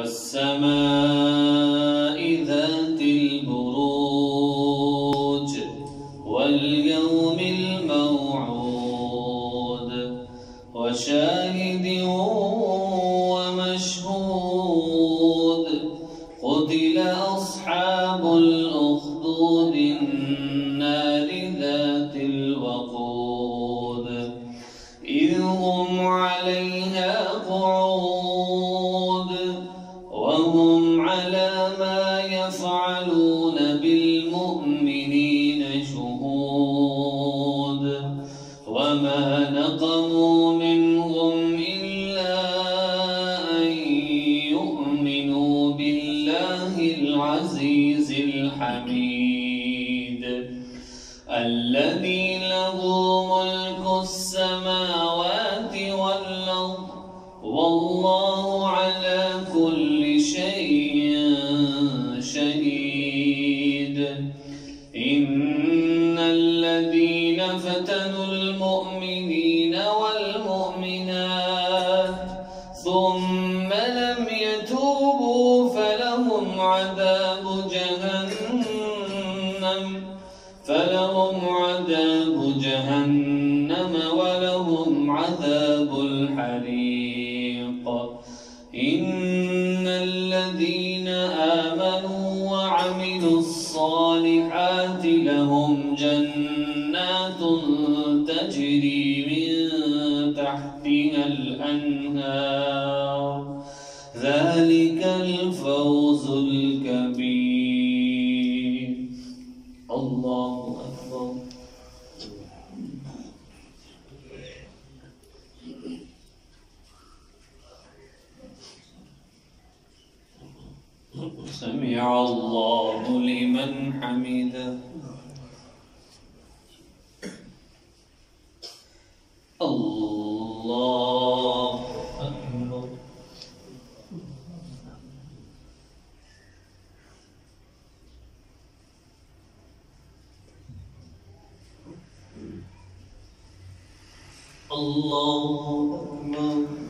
والسماء ذات البروج واليوم الموعود وشاهد ومشهود قتل أصحاب الأخدود النار ذات الوقود إذ هم عليها قعود وهم على ما يفعلون بالمؤمنين شهود وما نقموا منهم إلا أن يؤمنوا بالله العزيز الحميد الذي له ملك السماوات والأرض والله على كل شيء شهيد إن الذين فتنوا المؤمنين والمؤمنات ثم لم يتوبوا فلهم عذاب جهنم ولهم عذاب الحريق إن الذين آمنوا وعملوا الصالحات لهم جنات تجري من تحتها الأنهار ذلك الفوز الكبير. الله أكبر. سمع الله لمن حمده. الله أكبر. الله أكبر.